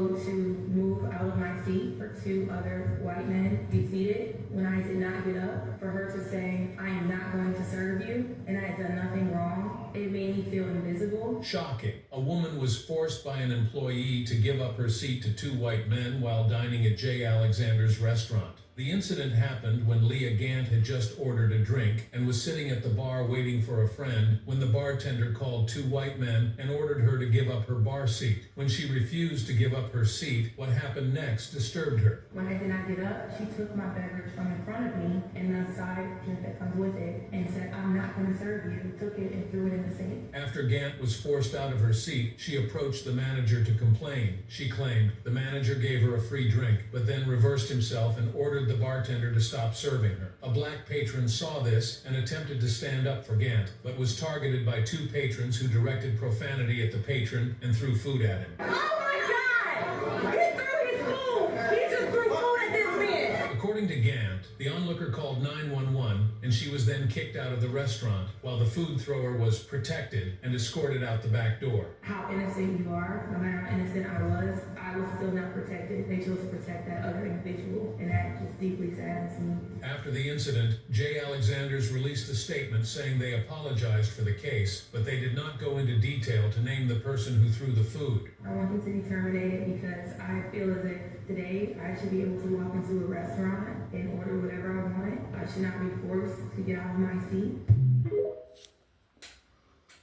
told to move out of my seat for two other white men to be seated when I did not get up, for her to say, I am not going to serve you, and I had done nothing wrong. It made me feel invisible. Shocking. A woman was forced by an employee to give up her seat to two white men while dining at J. Alexander's restaurant. The incident happened when Leah Gant had just ordered a drink and was sitting at the bar waiting for a friend when the bartender called two white men and ordered her to give up her bar seat. When she refused to give up her seat, what happened next disturbed her. When I did not get up, she took my beverage from in front of me and the side drink that comes with it and said, I'm not going to serve you. Took it and threw it in the sink. After Gant was forced out of her seat, she approached the manager to complain. She claimed the manager gave her a free drink, but then reversed himself and ordered the bartender to stop serving her. A black patron saw this and attempted to stand up for Gant, but was targeted by two patrons who directed profanity at the patron and threw food at him. Oh my God! He threw his food! He just threw food at this man! According to Gant, the onlooker called 911 and she was then kicked out of the restaurant while the food thrower was protected and escorted out the back door. How innocent you are, no matter how innocent I was still not protected. They chose to protect that other individual, and that just deeply saddens me. After the incident, J. Alexander's released a statement saying they apologized for the case, but they did not go into detail to name the person who threw the food. I want him to be terminated because I feel as if today I should be able to walk into a restaurant and order whatever I want. I should not be forced to get out of my seat.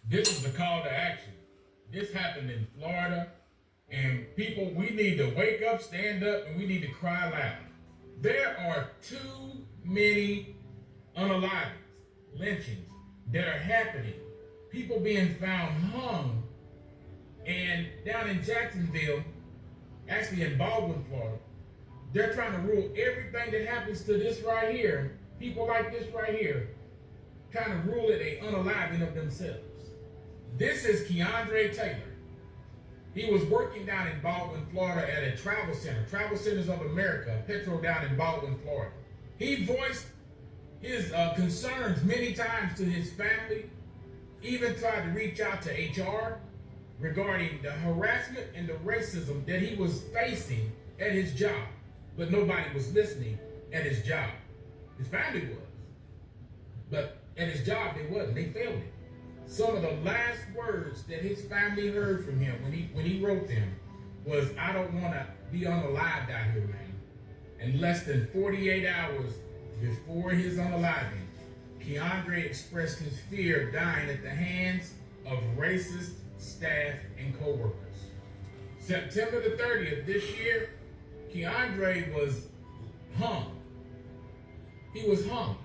This is the call to action. This happened in Florida, and people, we need to wake up, stand up, and we need to cry loud. There are too many unalivings, lynchings that are happening. People being found hung, and down in Jacksonville, actually in Baldwin, Florida, they're trying to rule everything that happens to this right here, people like this right here, trying to rule it a unaliving of themselves. This is Keandre Taylor. He was working down in Baldwin, Florida at a travel center, Travel Centers of America, Petro down in Baldwin, Florida. He voiced his concerns many times to his family, even tried to reach out to HR regarding the harassment and the racism that he was facing at his job. But nobody was listening at his job. His family was. But at his job, they wasn't. They failed him. Some of the last words that his family heard from him when he wrote them was, I don't want to be unalived out here, man. And less than 48 hours before his unaliving, Keandre expressed his fear of dying at the hands of racist staff and co-workers. September the 30th this year, Keandre was hung. He was hung.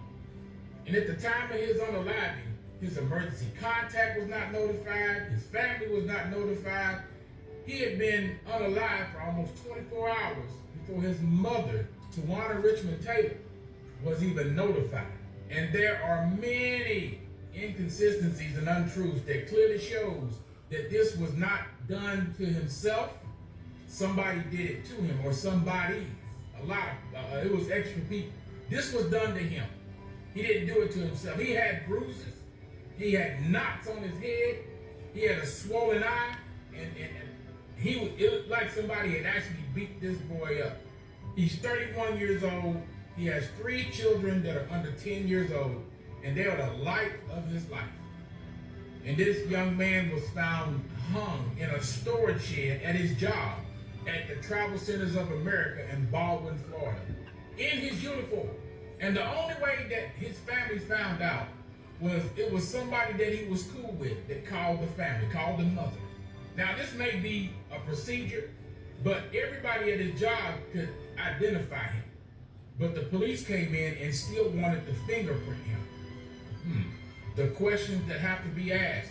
And at the time of his unaliving, his emergency contact was not notified. His family was not notified. He had been unalive for almost 24 hours before his mother, Tawana Richmond Taylor, was even notified. And there are many inconsistencies and untruths that clearly shows that this was not done to himself. Somebody did it to him, or somebody, it was extra people. This was done to him. He didn't do it to himself. He had bruises. He had knots on his head. He had a swollen eye, and it looked like somebody had actually beat this boy up. He's 31 years old. He has 3 children that are under 10 years old, and they are the light of his life. And this young man was found hung in a storage shed at his job at the Travel Centers of America in Baldwin, Florida, in his uniform. And the only way that his family found out was it was somebody that he was cool with that called the family, called the mother. Now, this may be a procedure, but everybody at his job could identify him. But the police came in and still wanted to fingerprint him. The questions that have to be asked: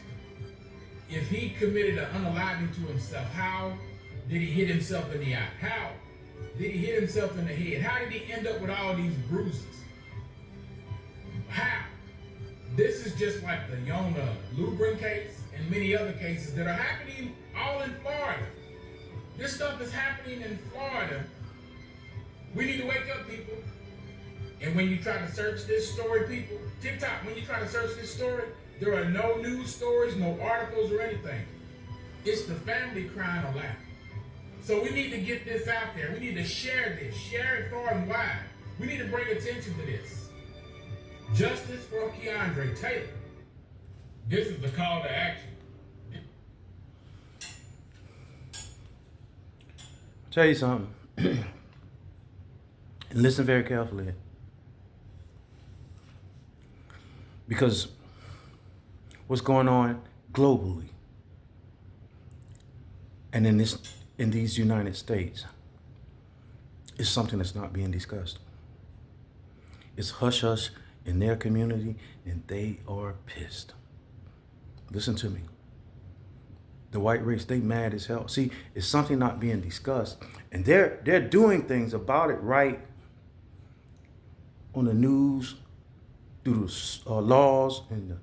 if he committed an unaliving to himself, how did he hit himself in the eye? How did he hit himself in the head? How did he end up with all these bruises? How? This is just like the Yona Lubrin case and many other cases that are happening all in Florida. This stuff is happening in Florida. We need to wake up, people. And when you try to search this story, people, TikTok, when you try to search this story, there are no news stories, no articles or anything. It's the family crying aloud. So we need to get this out there. We need to share this. Share it far and wide. We need to bring attention to this. Justice for Keandre Taylor. This is the call to action. Tell you something. And listen very carefully. Because what's going on globally and in these United States is something that's not being discussed. It's hush hush in their community, and they are pissed. Listen to me. The white race, they mad as hell. See, it's something not being discussed, and they're doing things about it right on the news, through the laws and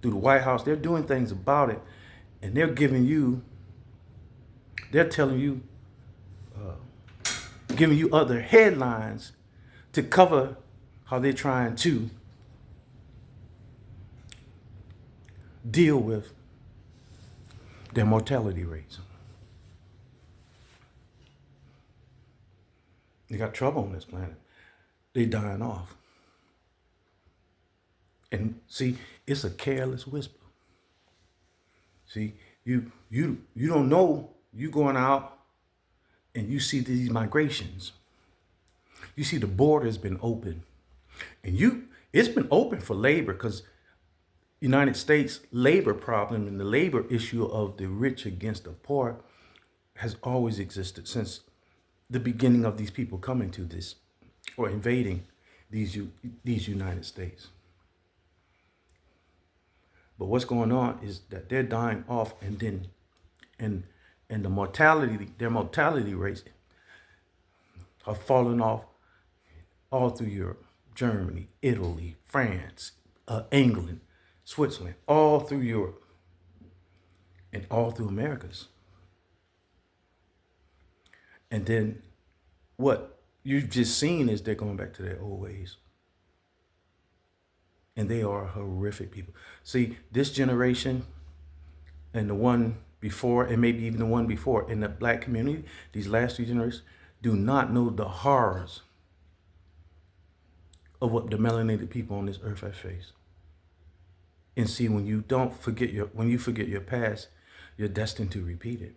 through the White House. They're doing things about it, and they're telling you, giving you other headlines to cover how they're trying to deal with their mortality rates. They got trouble on this planet. They dying off. And see, it's a careless whisper. See, you don't know. You going out and you see these migrations. You see the border has been open, and it's been open for labor, because United States labor problem and the labor issue of the rich against the poor has always existed since the beginning of these people coming to this or invading these United States. But what's going on is that they're dying off, and their mortality rates are falling off all through Europe, Germany, Italy, France, England, Switzerland, all through Europe, and all through Americas. And then what you've just seen is they're going back to their old ways. And they are horrific people. See, this generation and the one before, and maybe even the one before, in the black community, these last two generations do not know the horrors of what the melanated people on this earth have faced. And see, when you forget your past, you're destined to repeat it.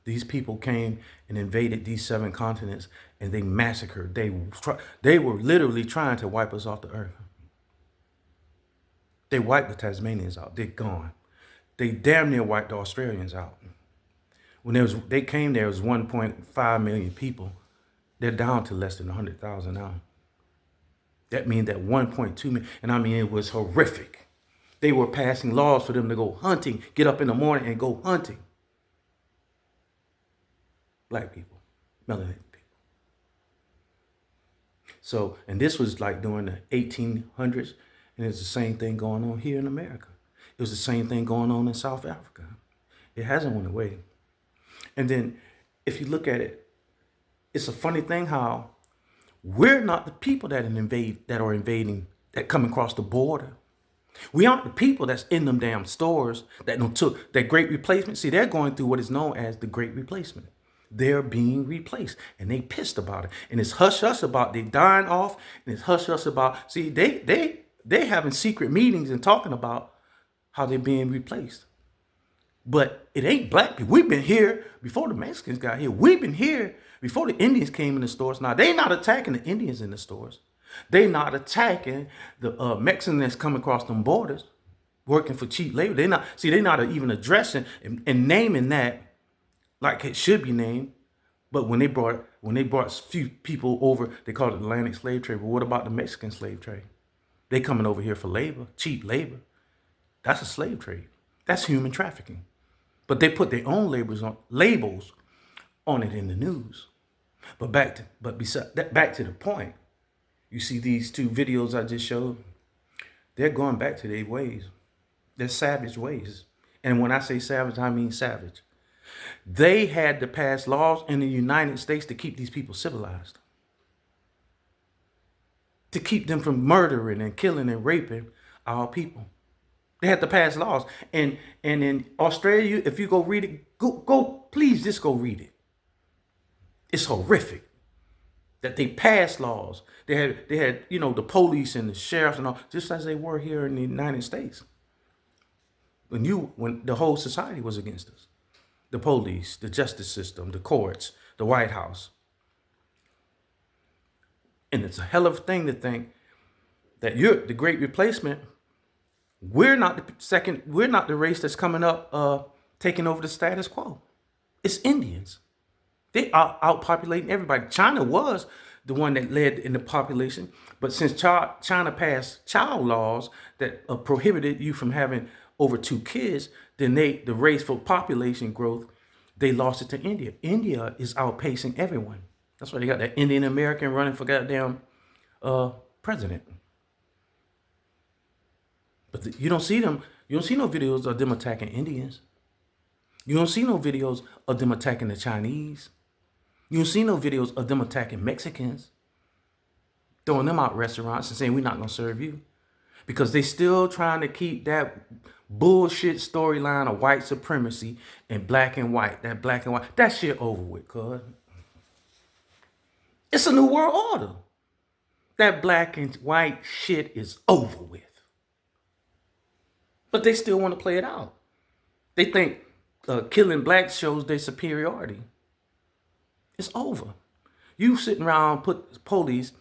These people came and invaded these 7 continents, and they massacred. They were literally trying to wipe us off the earth. They wiped the Tasmanians out. They're gone. They damn near wiped the Australians out. When they came, there was 1.5 million people. They're down to less than 100,000 now. That means that 1.2 million, and I mean, it was horrific. They were passing laws for them to go hunting, get up in the morning and go hunting. Black people, melanated people. So, and this was like during the 1800s, and it's the same thing going on here in America. It was the same thing going on in South Africa. It hasn't went away. And then if you look at it, it's a funny thing how we're not the people that are invading, that come across the border. We aren't the people that's in them damn stores that took that great replacement. See, they're going through what is known as the great replacement. They're being replaced, and they pissed about it. And it's hush hush about they dying off, and it's hush hush about, see, they having secret meetings and talking about how they're being replaced. But it ain't black people. We've been here before the Mexicans got here. We've been here before the Indians came in the stores. Now, they're not attacking the Indians in the stores. They're not attacking the Mexicans that's coming across them borders, working for cheap labor. They're not even addressing and naming that like it should be named. But when they brought few people over, they called it Atlantic slave trade. But what about the Mexican slave trade? They coming over here for labor, cheap labor. That's a slave trade. That's human trafficking. But they put their own labels on it in the news. But back to the point. You see these 2 videos I just showed. They're going back to their ways. They're savage ways. And when I say savage, I mean savage. They had to pass laws in the United States to keep these people civilized, to keep them from murdering and killing and raping our people. They had to pass laws. And in Australia, if you go read it, go Please just go read it. It's horrific that they passed laws. They had, the police and the sheriffs and all, just as they were here in the United States. When the whole society was against us. The police, the justice system, the courts, the White House. And it's a hell of a thing to think that you're the great replacement. We're not the race that's coming up taking over the status quo. It's Indians. They are outpopulating everybody. China was the one that led in the population, but since China passed child laws that prohibited you from having over 2 kids, then the race for population growth, they lost it to India. India is outpacing everyone. That's why they got that Indian American running for goddamn president. But you don't see them. You don't see no videos of them attacking Indians. You don't see no videos of them attacking the Chinese. You don't see no videos of them attacking Mexicans, throwing them out restaurants and saying, we're not going to serve you. Because they still trying to keep that bullshit storyline of white supremacy and black and white. That black and white. That shit over with, cuz. It's a new world order. That black and white shit is over with. But they still want to play it out. They think killing blacks shows their superiority. It's over. You sitting around, put police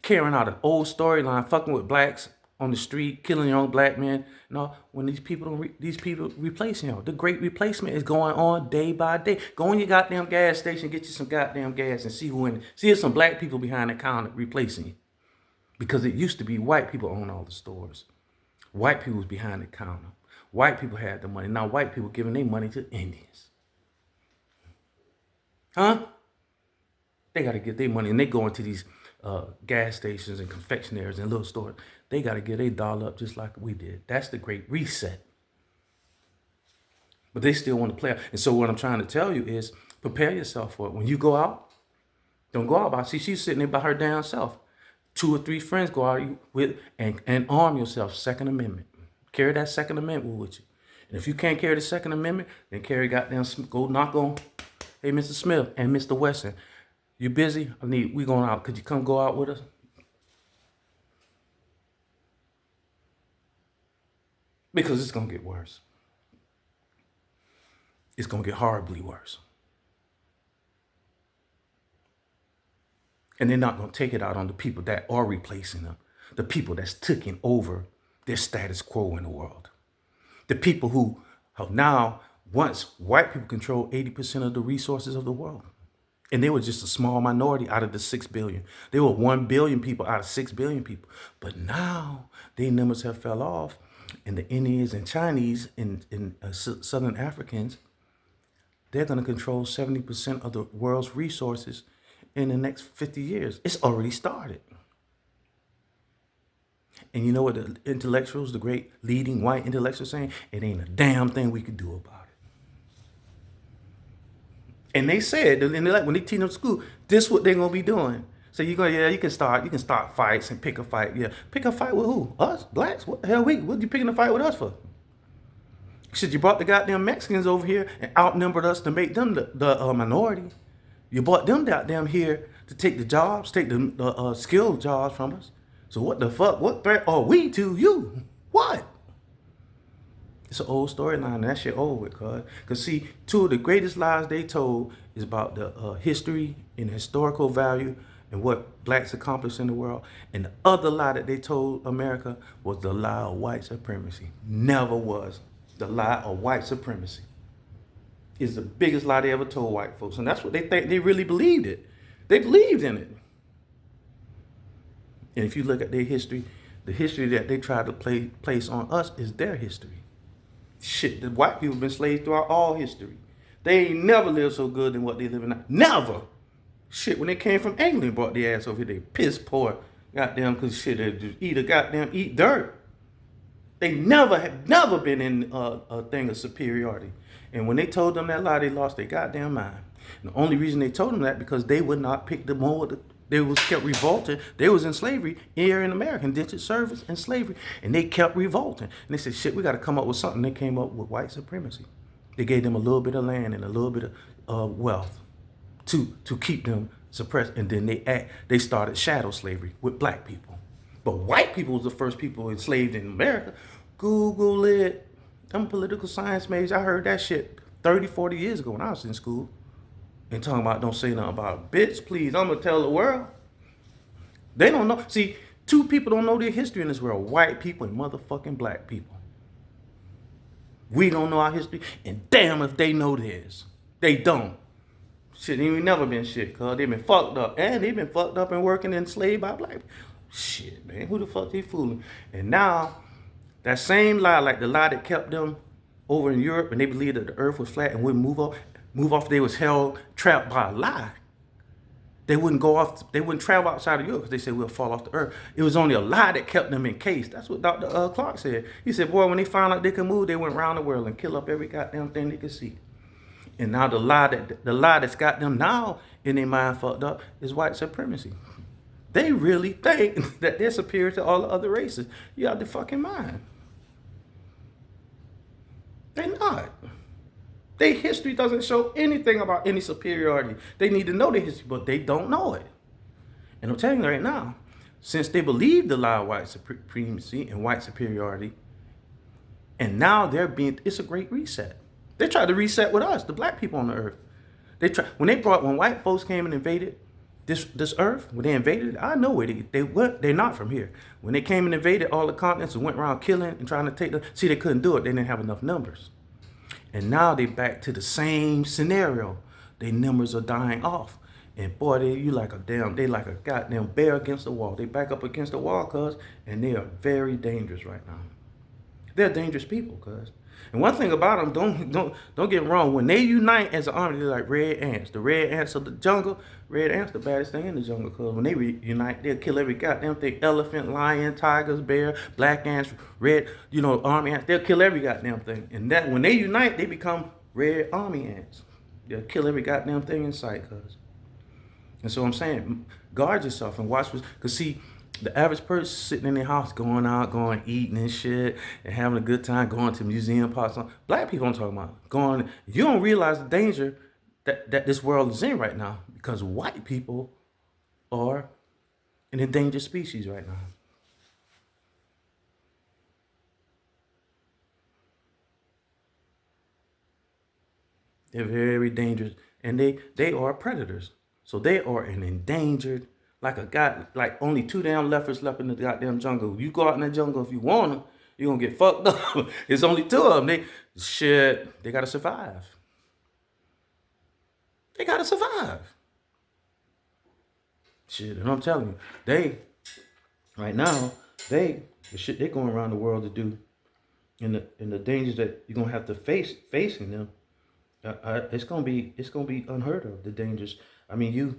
carrying out an old storyline, fucking with blacks on the street, killing your own black men. When these people replacing y'all. The great replacement is going on day by day. Go in your goddamn gas station, get you some goddamn gas, and see if there's some black people behind the counter replacing you. Because it used to be white people own all the stores. White people was behind the counter. White people had the money. Now white people giving their money to Indians. Huh? They got to get their money, and they go into these gas stations and confectionaries and little stores. They got to get their dollar up just like we did. That's the great reset. But they still want to play out. And so what I'm trying to tell you is prepare yourself for it. When you go out, don't go out by. See, she's sitting there by her damn self. 2 or 3 friends go out with and arm yourself. Second Amendment. Carry that Second Amendment with you. And if you can't carry the Second Amendment, then go knock on, hey, Mr. Smith and Mr. We busy? We going out. Could you come go out with us? Because it's going to get worse. It's going to get horribly worse. And they're not going to take it out on the people that are replacing them. The people that's taking over their status quo in the world. The people who have now, once white people control 80% of the resources of the world. And they were just a small minority out of the 6 billion. They were 1 billion people out of 6 billion people. But now their numbers have fell off. And the Indians and Chinese and Southern Africans, they're going to control 70% of the world's resources in the next 50 years. It's already started. And you know what the intellectuals, the great leading white intellectuals saying? It ain't a damn thing we could do about it. And they said, when they teach them school, this is what they're going to be doing. So you can start fights and pick a fight. Yeah, pick a fight with who? Us? Blacks? What the hell what you picking a fight with us for? Shit, you brought the goddamn Mexicans over here and outnumbered us to make them the minority. You brought them goddamn here to take the jobs, take the skilled jobs from us. So what the fuck? What threat are we to you? What? It's an old storyline, and that shit over with, cuz. Because see, 2 of the greatest lies they told is about the history and historical value and what blacks accomplished in the world. And the other lie that they told America was the lie of white supremacy. Never was. The lie of white supremacy is the biggest lie they ever told white folks. And that's what they think. They really believed it. They believed in it. And if you look at their history, the history that they tried to place on us is their history. Shit, the white people have been slaves throughout all history. They ain't never lived so good than what they live in now. Never. Shit, when they came from England, brought their ass over here, they piss poor. Goddamn, because shit, they just eat dirt. They have never been in a thing of superiority. And when they told them that lie, they lost their goddamn mind. And the only reason they told them that because they would not pick the more. They was kept revolting. They was in slavery here in America, indentured service and slavery, and they kept revolting. And they said, "Shit, we got to come up with something." They came up with white supremacy. They gave them a little bit of land and a little bit of wealth to keep them suppressed. And then they started shadow slavery with black people. But white people was the first people enslaved in America. Google it. I'm a political science major. I heard that shit 30, 40 years ago when I was in school. And talking about don't say nothing about it. Bitch, please, I'm going to tell the world. They don't know. See, two people don't know their history in this world. White people and motherfucking black people. We don't know our history. And damn if they know theirs. They don't. Shit, ain't never been shit, cuz they been fucked up. And they been fucked up and working enslaved by black people. Shit, man, who the fuck they fooling? And now, that same lie, like the lie that kept them over in Europe and they believed that the earth was flat and wouldn't move off, they was held trapped by a lie. They wouldn't go off, they wouldn't travel outside of Europe because they said we'll fall off the earth. It was only a lie that kept them encased. That's what Dr. Clark said. He said, boy, when they found out they could move, they went around the world and kill up every goddamn thing they could see. And now the lie that's got them now in their mind fucked up is white supremacy. They really think that they're superior to all the other races. You out their fucking mind. They're not. Their history doesn't show anything about any superiority. They need to know their history, but they don't know it. And I'm telling you right now, since they believe the lie of white supremacy and white superiority, and now it's a great reset. They tried to reset with us, the black people on the earth. When white folks came and invaded this earth, when they invaded it, I know where they went. They're not from here. When they came and invaded all the continents and went around killing and trying to take them, see, they couldn't do it. They didn't have enough numbers. And now they back to the same scenario. Their numbers are dying off. And boy, they like a goddamn bear against the wall. They back up against the wall, cuz, and they are very dangerous right now. They're dangerous people, cuz. And one thing about them, don't get me wrong, when they unite as an army, they're like red ants. The red ants of the jungle, red ants the baddest thing in the jungle, because when they unite, they'll kill every goddamn thing. Elephant, lion, tigers, bear, black ants, red, army ants. They'll kill every goddamn thing. And that when they unite, they become red army ants. They'll kill every goddamn thing in sight, cuz. And so I'm saying, guard yourself and watch, because see, the average person sitting in their house, going out, eating and shit, and having a good time, going to museum parks. Black people I'm talking about. You don't realize the danger that this world is in right now, because white people are an endangered species right now. They're very dangerous, and they are predators. So they are an endangered, like only two damn leopards left in the goddamn jungle. You go out in the jungle if you want them, you're gonna get fucked up. It's only two of them. They gotta survive. They gotta survive. Shit, and I'm telling you, right now, the shit they're going around the world to do, and the dangers that you're gonna have to facing them, it's gonna be unheard of. The dangers. I mean, you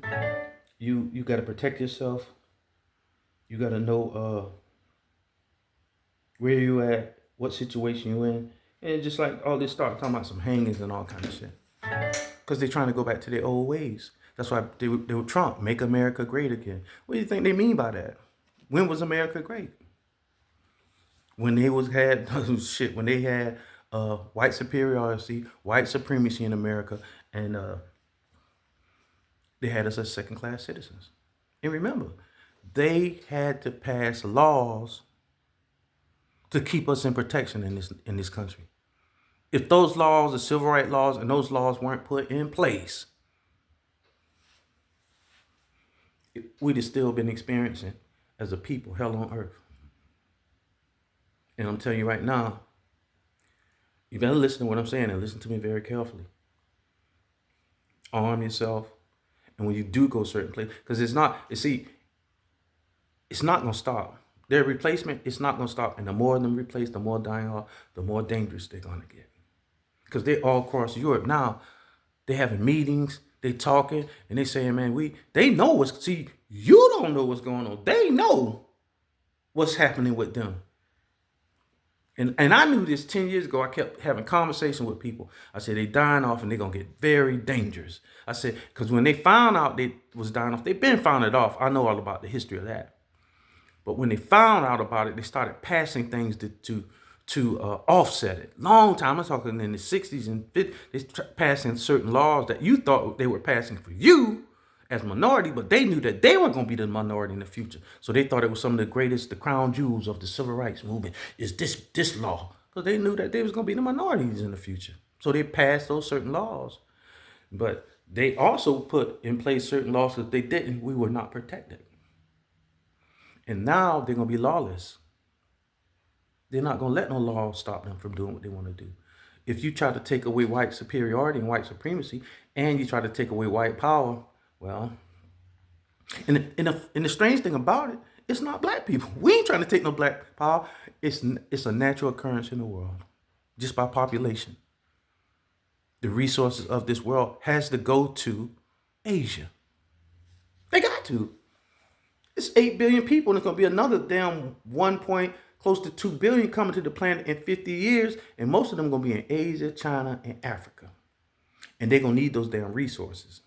got to protect yourself. You got to know where you at, what situation you in, and just like all this start talking about some hangings and all kind of shit, because they're trying to go back to their old ways. That's why they were Trump, make America great again. What do you think they mean by that? When was America great? When they had white superiority, white supremacy in America, and they had us as second-class citizens. And remember, they had to pass laws to keep us in protection in this country. If those laws, the civil rights laws, and those laws weren't put in place, we'd have still been experiencing, as a people, hell on earth. And I'm telling you right now, you better listen to what I'm saying and listen to me very carefully. Arm yourself. And when you do go certain places, because it's not going to stop. Their replacement, it's not going to stop. And the more of them replaced, the more dying off, the more dangerous they're going to get. Because they're all across Europe now. They're having meetings, they talking, and they saying, man, they know you don't know what's going on. They know what's happening with them. And I knew this 10 years ago. I kept having conversation with people. I said, they dying off and they're going to get very dangerous. I said, because when they found out they was dying off, they've been found it off. I know all about the history of that. But when they found out about it, they started passing things to offset it. Long time. I'm talking in the 60s and 50s. They passing certain laws that you thought they were passing for you as minority, but they knew that they were going to be the minority in the future. So they thought it was some of the greatest, the crown jewels of the civil rights movement is this law. Because they knew that they was going to be the minorities in the future. So they passed those certain laws. But they also put in place certain laws that if they didn't, we were not protected. And now they're going to be lawless. They're not going to let no law stop them from doing what they want to do. If you try to take away white superiority and white supremacy, and you try to take away white power, well, and the strange thing about it, it's not black people. We ain't trying to take no black power. It's a natural occurrence in the world, just by population. The resources of this world has to go to Asia. They got to. It's 8 billion people, and it's going to be another damn 1 point, close to 2 billion coming to the planet in 50 years, and most of them going to be in Asia, China, and Africa. And they're going to need those damn resources.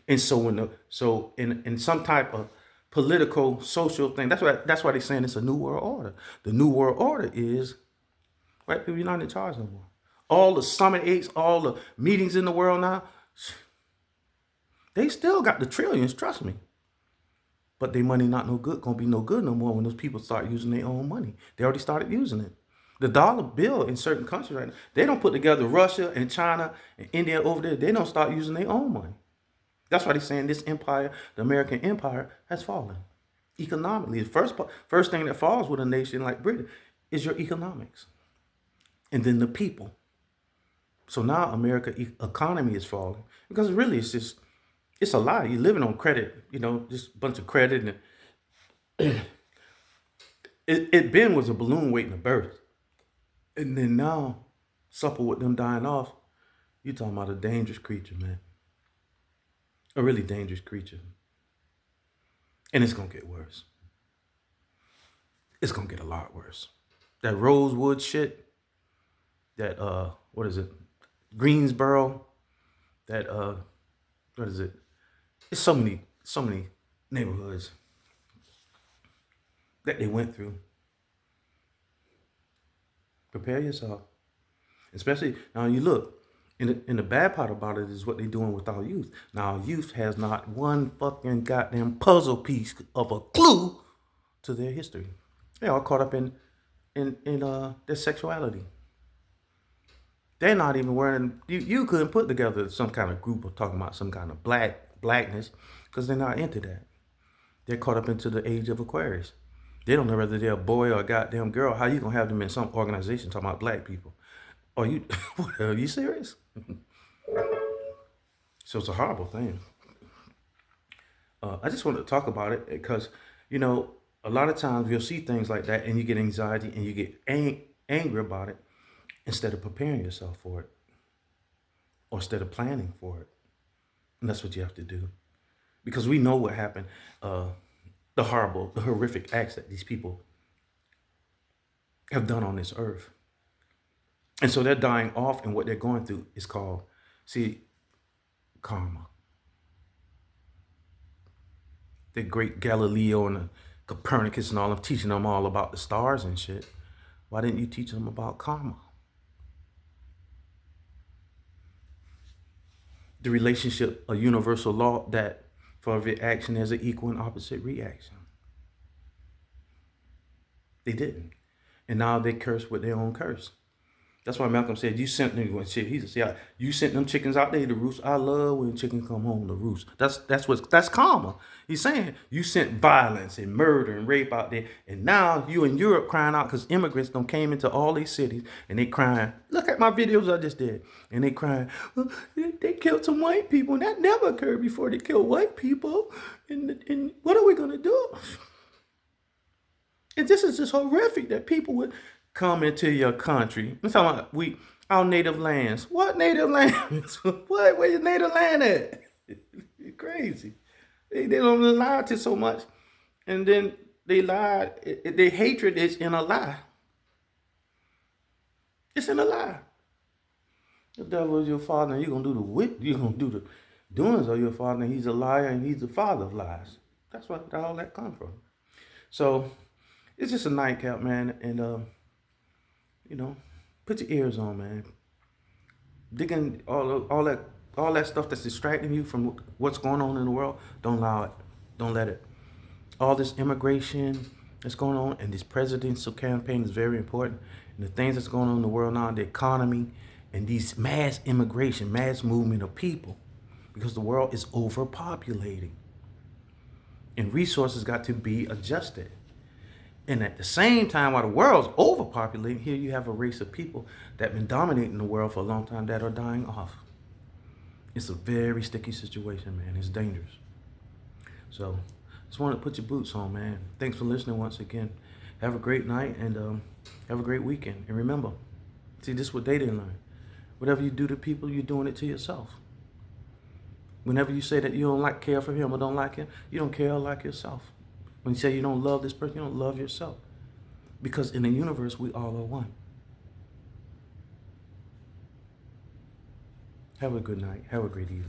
And so in some type of political, social thing, that's why they're saying it's a new world order. The new world order is white people, you're not in charge no more. All the summit aids, all the meetings in the world now, they still got the trillions, trust me. But their money not no good, gonna be no good no more when those people start using their own money. They already started using it. The dollar bill in certain countries right now, they don't put together Russia and China and India over there. They don't start using their own money. That's why they're saying this empire, the American empire, has fallen. Economically, the first thing that falls with a nation like Britain is your economics. And then the people. So now America's economy is falling. Because really it's a lie. You're living on credit, just a bunch of credit. And it been was a balloon waiting to burst. And then now, supple with them dying off, you're talking about a dangerous creature, man. A really dangerous creature. And it's going to get worse. It's going to get a lot worse. That Rosewood shit, that, what is it? Greensboro, that, what is it? It's so many neighborhoods that they went through. Prepare yourself. Especially, now you look, and the bad part about it is what they're doing with our youth. Now, our youth has not one fucking goddamn puzzle piece of a clue to their history. They're all caught up in their sexuality. They're not even wearing, you couldn't put together some kind of group of talking about some kind of blackness because they're not into that. They're caught up into the age of Aquarius. They don't know whether they're a boy or a goddamn girl. How you gonna have them in some organization talking about black people? Are you serious? So it's a horrible thing. I just want to talk about it because, a lot of times you'll see things like that and you get anxiety and you get angry about it instead of preparing yourself for it or instead of planning for it. And that's what you have to do. Because we know what happened, the horrific acts that these people have done on this earth. And so they're dying off, and what they're going through is called, karma. The great Galileo and Copernicus and all of them teaching them all about the stars and shit. Why didn't you teach them about karma? The relationship, a universal law that for every action there's an equal and opposite reaction. They didn't. And now they curse with their own curse. That's why Malcolm said, you sent them, he said, you sent them chickens out there to roost. I love when chickens come home to roost. That's karma. He's saying you sent violence and murder and rape out there. And now you in Europe crying out because immigrants done came into all these cities and they crying. Look at my videos I just did. And they crying, they killed some white people. And that never occurred before. They killed white people. And what are we going to do? And this is just horrific that people would come into your country. I'm talking about our native lands. What native lands? Where your native land at? You're crazy. They don't lie to so much. And then they lied. Their hatred is in a lie. It's in a lie. The devil is your father and you're going to do you're going to do the doings of your father, and he's a liar and he's the father of lies. That's where all that comes from. So it's just a nightcap, man. And You know, put your ears on, man. Digging all that stuff that's distracting you from what's going on in the world. Don't allow it. Don't let it. All this immigration that's going on and this presidential campaign is very important. And the things that's going on in the world now, the economy, and these mass immigration, mass movement of people, because the world is overpopulating. And resources got to be adjusted. And at the same time, while the world's overpopulating, here you have a race of people that have been dominating the world for a long time that are dying off. It's a very sticky situation, man. It's dangerous. So, just want to put your boots on, man. Thanks for listening once again. Have a great night and have a great weekend. And remember, see, this is what they didn't learn. Whatever you do to people, you're doing it to yourself. Whenever you say that you don't care for him or don't like him, you don't care or like yourself. When you say you don't love this person, you don't love yourself. Because in the universe, we all are one. Have a good night. Have a great evening.